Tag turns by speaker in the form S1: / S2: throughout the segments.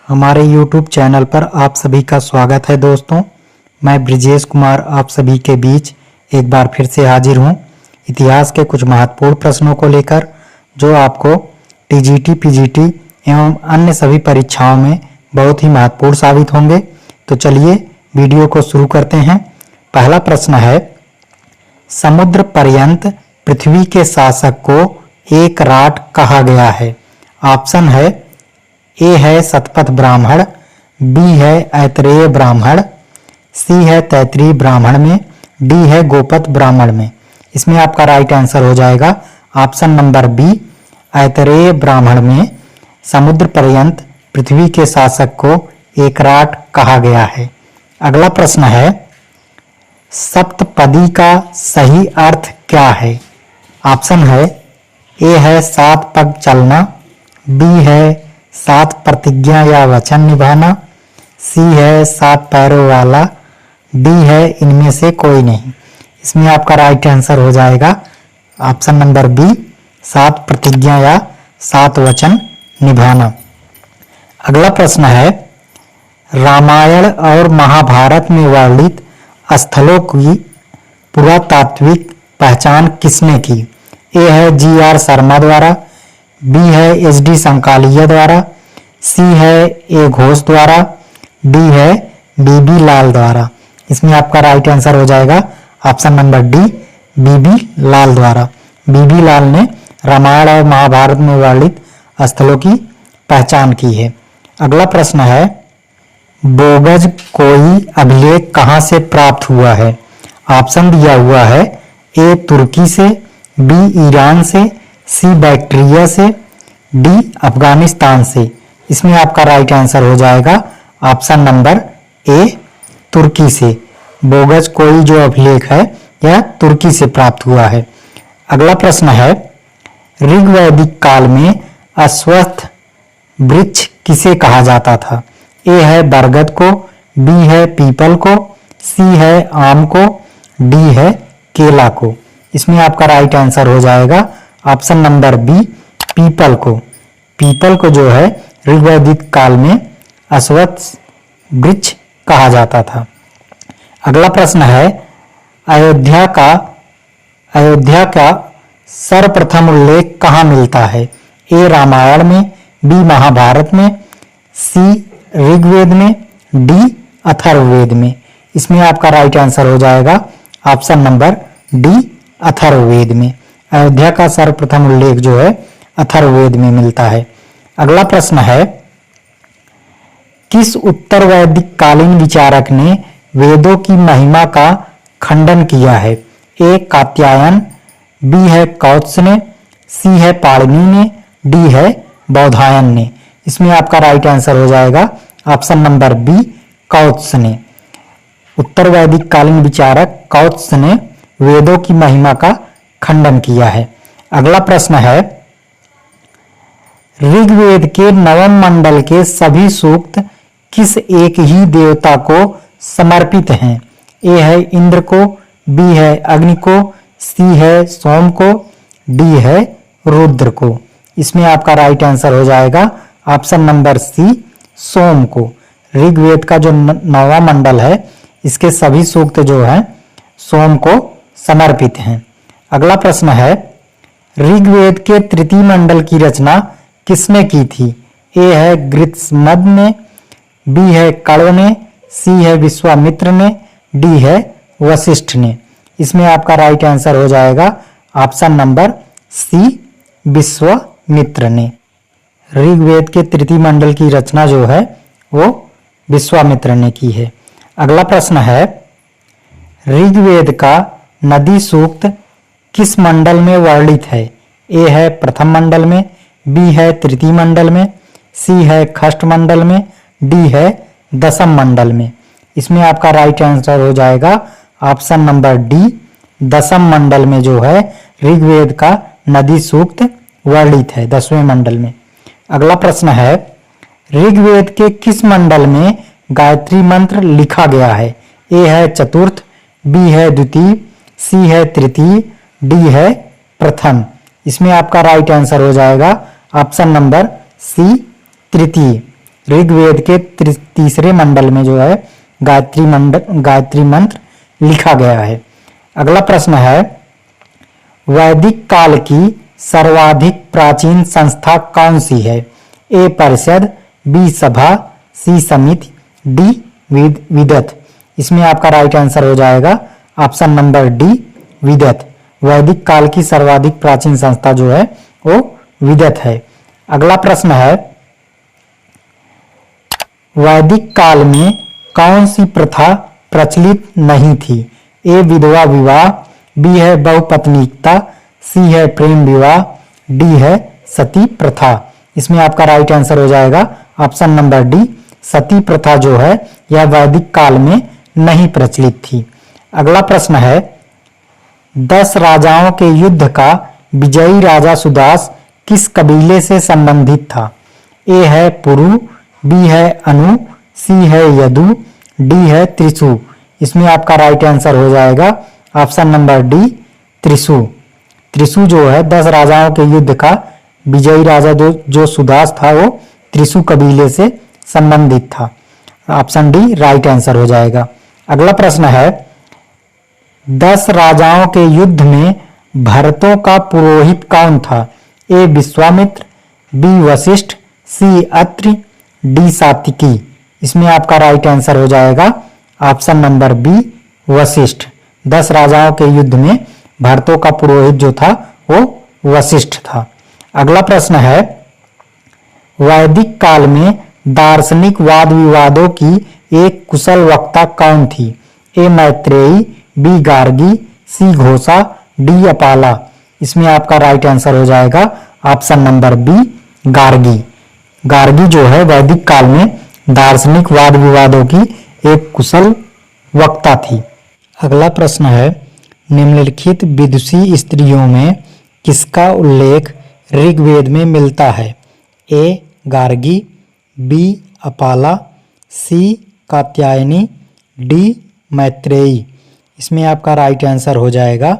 S1: हमारे YouTube channel पर आप सभी का स्वागत है दोस्तों। मैं ब्रिजेश कुमार आप सभी के बीच एक बार फिर से हाजिर हूँ इतिहास के कुछ महत्वपूर्ण प्रश्नों को लेकर, जो आपको टीजीटी, पीजीटी एवं अन्य सभी परीक्षाओं में बहुत ही महत्वपूर्ण साबित होंगे। तो चलिए वीडियो को शुरू करते हैं। पहला प्रश्न है, समुद्र पर्यंत पृथ्वी के शासक को एक राट कहा गया है। ऑप्शन है, ए है शतपथ ब्राह्मण, बी है ऐतरेय ब्राह्मण, सी है तैत्तिरीय ब्राह्मण में, डी है गोपद ब्राह्मण में। इसमें आपका राइट आंसर हो जाएगा ऑप्शन नंबर बी, ऐतरेय ब्राह्मण में समुद्र पर्यंत पृथ्वी के शासक को एक राट कहा गया है। अगला प्रश्न है, सप्तपदी का सही अर्थ क्या है। ऑप्शन है, ए है 7 पग चलना, बी है 7 प्रतिज्ञा या वचन निभाना, सी है 7 पैरों वाला, डी है इनमें से कोई नहीं। इसमें आपका राइट आंसर हो जाएगा ऑप्शन नंबर बी, 7 प्रतिज्ञा या 7 वचन निभाना। अगला प्रश्न है, रामायण और महाभारत में वर्णित स्थलों की पुरातात्विक पहचान किसने की। ए है जी.आर. शर्मा द्वारा, बी है एच.डी. संकालिया द्वारा, सी है ए घोष द्वारा, डी है बी.बी. लाल द्वारा। इसमें आपका राइट आंसर हो जाएगा ऑप्शन नंबर डी, बी.बी. लाल द्वारा। बी.बी. लाल ने रामायण और महाभारत में वर्णित स्थलों की पहचान की है। अगला प्रश्न है, बोगज कोई अभिलेख कहाँ से प्राप्त हुआ है। ऑप्शन दिया हुआ है, ए तुर्की से, बी ईरान से, सी बैक्ट्रिया से, डी अफगानिस्तान से। इसमें आपका राइट आंसर हो जाएगा ऑप्शन नंबर ए, तुर्की से। बोगज कोई जो अभिलेख है यह तुर्की से प्राप्त हुआ है। अगला प्रश्न है, ऋग्वैदिक काल में अश्वत्थ वृक्ष किसे कहा जाता था। ए है बरगद को, बी है पीपल को, सी है आम को, डी है केला को। इसमें आपका राइट आंसर हो जाएगा ऑप्शन नंबर बी, पीपल को। पीपल को जो है ऋग्वैदिक काल में अश्वत्थ वृक्ष कहा जाता था। अगला प्रश्न है, अयोध्या का सर्वप्रथम उल्लेख कहाँ मिलता है। ए रामायण में, बी महाभारत में, सी ऋग्वेद में, डी अथर्ववेद में। इसमें आपका राइट आंसर हो जाएगा ऑप्शन नंबर डी, अथर्ववेद में। अयोध्या का सर्वप्रथम उल्लेख जो है अथर्ववेद में मिलता है। अगला प्रश्न है, किस उत्तर वैदिक कालीन विचारक ने वेदों की महिमा का खंडन किया है। ए कात्यायन, बी है कौत्स ने, सी है पाणिनि ने, डी है बौधायन ने। इसमें आपका राइट आंसर हो जाएगा ऑप्शन नंबर बी, कौत्स ने। उत्तर वैदिक कालीन विचारक कौत्स ने वेदों की महिमा का खंडन किया है। अगला प्रश्न है, ऋग्वेद के नवम मंडल के सभी सूक्त किस एक ही देवता को समर्पित हैं। ए है इंद्र को, बी है अग्नि को, सी है सोम को, डी है रुद्र को। इसमें आपका राइट आंसर हो जाएगा ऑप्शन नंबर सी, सोम को। ऋग्वेद का जो नौवां मंडल है इसके सभी सूक्त जो हैं सोम को समर्पित हैं। अगला प्रश्न है, ऋग्वेद के तृतीय मंडल की रचना किसने की थी। ए है गृत्समद ने, बी है कण्व ने, सी है विश्वामित्र ने, डी है वशिष्ठ ने। इसमें आपका राइट आंसर हो जाएगा ऑप्शन नंबर सी, विश्वामित्र ने। ऋग्वेद के तृतीय मंडल की रचना जो है वो विश्वामित्र ने की है। अगला प्रश्न है, ऋग्वेद का नदी सूक्त किस मंडल में वर्णित है। ए है प्रथम मंडल में, बी है तृतीय मंडल में, सी है षष्ठ मंडल में, डी है दशम मंडल में। इसमें आपका राइट आंसर हो जाएगा ऑप्शन नंबर डी, दशम मंडल में जो है ऋग्वेद का नदी सूक्त वर्णित है, 10वें मंडल में। अगला प्रश्न है, ऋग्वेद के किस मंडल में गायत्री मंत्र लिखा गया है। ए है चतुर्थ, बी है द्वितीय, सी है तृतीय, डी है प्रथम। इसमें आपका राइट आंसर हो जाएगा ऑप्शन नंबर सी, तृतीय। ऋग्वेद के तीसरे मंडल में जो है गायत्री मंत्र लिखा गया है। अगला प्रश्न है, वैदिक काल की सर्वाधिक प्राचीन संस्था कौन सी है? ए परिषद, बी सभा, सी समिति, डी विदत। इसमें आपका राइट आंसर हो जाएगा ऑप्शन नंबर डी विदत। वैदिक काल की सर्वाधिक प्राचीन संस्था जो है वो विदत है। अगला प्रश्न है, वैदिक काल में कौन सी प्रथा प्रचलित नहीं थी? ए विधवा विवाह, बी है बहुपत्नीकता, सी है प्रेम विवाह, डी है सती प्रथा। इसमें आपका राइट आंसर हो जाएगा ऑप्शन नंबर डी, सती प्रथा जो है यह वैदिक काल में नहीं प्रचलित थी। अगला प्रश्न है, 10 राजाओं के युद्ध का विजयी राजा सुदास किस कबीले से संबंधित था? ए है पुरु, बी है अनु, सी है यदु, डी है त्रिशु। इसमें आपका राइट आंसर हो जाएगा option number D Trishu. Trishu जो है 10 राजाओं के युद्ध का विजयी राजा जो सुदास था वो त्रिशु कबीले से संबंधित था। ऑप्शन डी राइट आंसर हो जाएगा। अगला प्रश्न है, 10 राजाओं के युद्ध में भरतों का पुरोहित कौन था? ए विश्वामित्र, बी वशिष्ठ, सी अत्रि, डी सात्विकी। इसमें आपका राइट आंसर हो जाएगा ऑप्शन नंबर बी वशिष्ठ। 10 राजाओं के युद्ध में भरतों का पुरोहित जो था वो वशिष्ठ था। अगला प्रश्न है, वैदिक काल में दार्शनिक वाद विवादों की एक कुशल वक्ता कौन थी? A Maitreyi, B Gargi, C Ghosha, D Apala. इसमें आपका राइट आंसर हो जाएगा option number B Gargi. Gargi जो है वैदिक काल में दार्शनिक वाद विवादों की एक कुशल वक्ता थी। अगला प्रश्न है, निम्नलिखित विदुषी स्त्रियों में किसका उल्लेख ऋग्वेद में मिलता है? A Gargi, B Apala, C Katyayani, D Maitreyi. इसमें आपका राइट आंसर हो जाएगा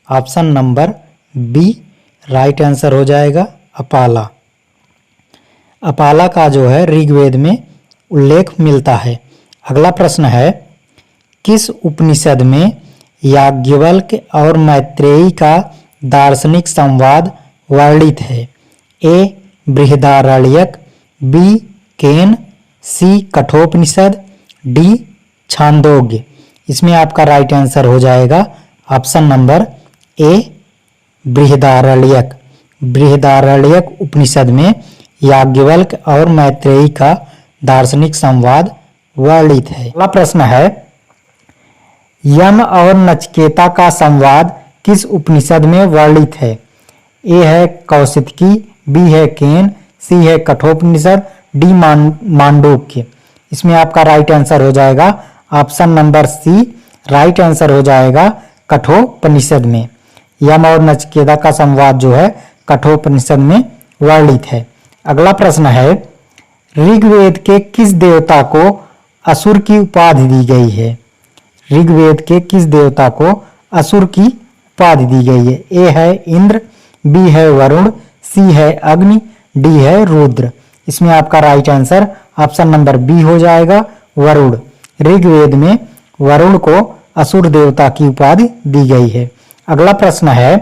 S1: option number B right answer हो जाएगा अपाला। अपाला का जो है ऋग्वेद में उल्लेख मिलता है। अगला प्रश्न है, किस उपनिषद में याज्ञवल्क्य और मैत्रेयी का दार्शनिक संवाद वर्णित है? A Brihadaranyaka, B Kena, C Kathopanishad, D Chandogya. इसमें आपका राइट आंसर हो जाएगा option number A Brihadaranyaka. Brihadaranyaka Upanishad में याज्ञवल्क्य और मैत्रेयी का दार्शनिक संवाद वर्णित है। अगला प्रश्न है, यम और नचिकेता का संवाद किस उपनिषद में वर्णित है? ए है कौशिकी, बी है केन, सी है कठोपनिषद, डी मांडूक्य। इसमें आपका राइट आंसर हो जाएगा option number C right answer हो जाएगा कठोपनिषद में। यम और नचिकेता का संवाद जो है कठोपनिषद में वर्णित है। अगला प्रश्न है, ऋग्वेद के किस देवता को असुर की उपाधि दी गई है? ऋग्वेद के किस देवता को असुर की उपाधि दी गई है? ए है इंद्र, बी है वरुण, सी है अग्नि, डी है रुद्र। इसमें आपका right answer option number B हो जाएगा वरुण। ऋग्वेद में वरुण को असुर देवता की उपाधि दी गई है। अगला प्रश्न है,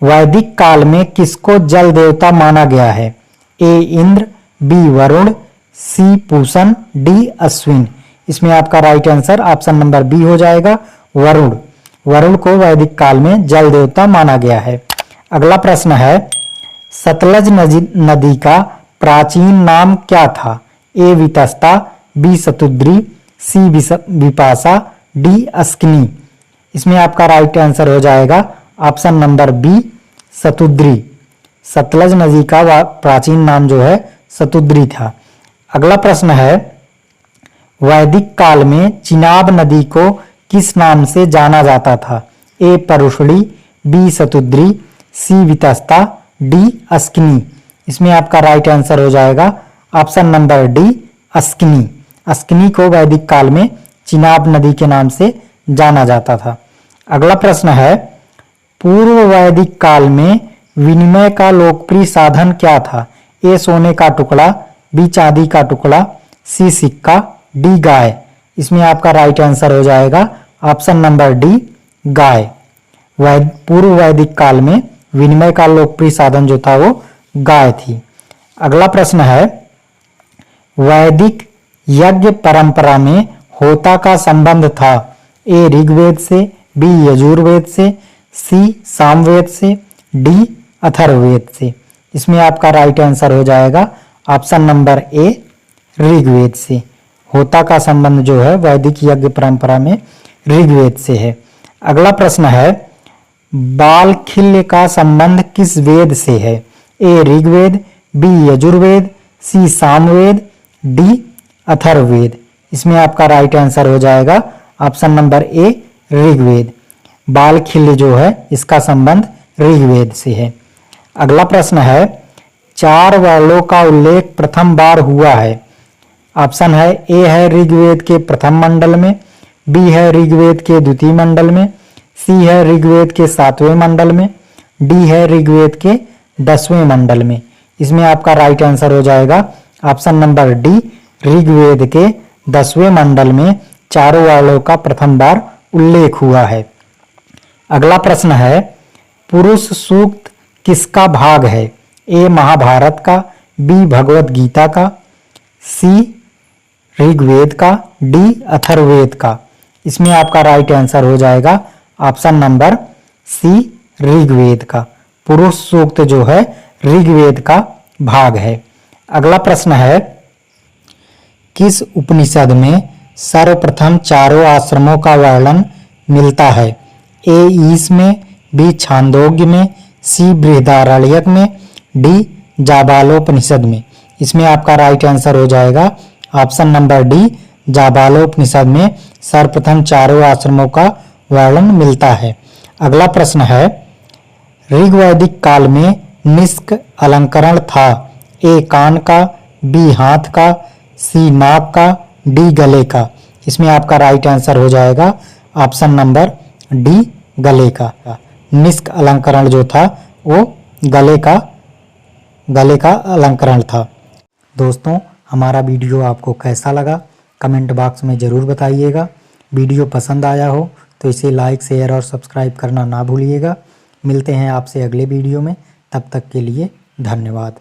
S1: वैदिक काल में किसको जल देवता माना गया है? A Indra, B Varuna, C Pushan, D Ashvin. इसमें आपका right answer option number B हो जाएगा वरुण। वरुण को वैदिक काल में जल देवता माना गया है। अगला प्रश्न है, सतलज नदी का प्राचीन नाम क्या था? A Vitasta, B Satudri, C Vipasha, D Askini. इसमें आपका राइट आंसर हो जाएगा option number B Satudri. Sutlej नदी का प्राचीन नाम जो है सतुद्री था। अगला प्रश्न है, वैदिक काल में चिनाब नदी को किस नाम से जाना जाता था? ए परुषणी, बी सतुद्री, सी वितस्ता, डी अस्किनी। इसमें आपका राइट आंसर हो जाएगा option number D Askini. Askini को वैदिक काल में चिनाब नदी के नाम से जाना जाता था। अगला प्रश्न है, पूर्व वैदिक काल में विनिमय का लोकप्रिय साधन क्या था? ए सोने का टुकड़ा, बी चांदी का टुकड़ा, सी सिक्का, डी गाय। इसमें आपका राइट आंसर हो जाएगा ऑप्शन नंबर डी गाय। पूर्व वैदिक काल में विनिमय का लोकप्रिय साधन जो था वो गाय थी। अगला प्रश्न है, वैदिक यज्ञ परंपरा में होता का संबंध था? ए ऋग्वेद से, बी यजुर्वेद से, सी सामवेद से, डी अथर्ववेद से। इसमें आपका राइट आंसर हो जाएगा ऑप्शन नंबर ए ऋग्वेद से। होता का संबंध जो है वैदिक यज्ञ परंपरा में ऋग्वेद से है। अगला प्रश्न है, बालखिल्य का संबंध किस वेद से है? ए ऋग्वेद, बी यजुर्वेद, सी सामवेद, डी अथर्ववेद। इसमें आपका राइट आंसर हो जाएगा ऑप्शन नंबर ए ऋग्वेद। बालखिल्य जो है इसका संबंध ऋग्वेद से है। अगला प्रश्न है, 4 वर्णों का उल्लेख प्रथम बार हुआ है? ऑप्शन है, ए है ऋग्वेद के प्रथम मंडल में, बी है ऋग्वेद के द्वितीय मंडल में, सी है ऋग्वेद के 7वें मंडल में, डी है ऋग्वेद के 10वें मंडल में। इसमें आपका राइट आंसर हो जाएगा ऑप्शन नंबर डी ऋग्वेद के 10वें मंडल में 4 वर्णों का प्रथम बार उल्लेख हुआ है। अगला प्रश्न है, पुरुष सूक्त किसका भाग है? ए महाभारत का, बी भगवत गीता का, सी ऋग्वेद का, डी अथर्ववेद का। इसमें आपका राइट आंसर हो जाएगा ऑप्शन नंबर सी ऋग्वेद का। पुरुष सूक्त जो है ऋग्वेद का भाग है। अगला प्रश्न है, किस उपनिषद में सर्वप्रथम चारों आश्रमों का वर्णन मिलता है? ए ईश में, बी छांदोग्य में, सी बृहदारण्यक में, डी जाबालोपनिषद में। इसमें आपका राइट आंसर हो जाएगा ऑप्शन नंबर डी जाबालोपनिषद में सर्वप्रथम चारों आश्रमों का वर्णन मिलता है। अगला प्रश्न है, ऋग्वैदिक काल में निष्क अलंकरण था? ए कान का, बी हाथ का, सी नाक का, डी गले का। इसमें आपका राइट आंसर हो जाएगा ऑप्शन नंबर डी गले का। निष्क अलंकरण जो था वो गले का अलंकरण था। दोस्तों, हमारा वीडियो आपको कैसा लगा कमेंट बॉक्स में ज़रूर बताइएगा। वीडियो पसंद आया हो तो इसे लाइक, शेयर और सब्सक्राइब करना ना भूलिएगा। मिलते हैं आपसे अगले वीडियो में, तब तक के लिए धन्यवाद।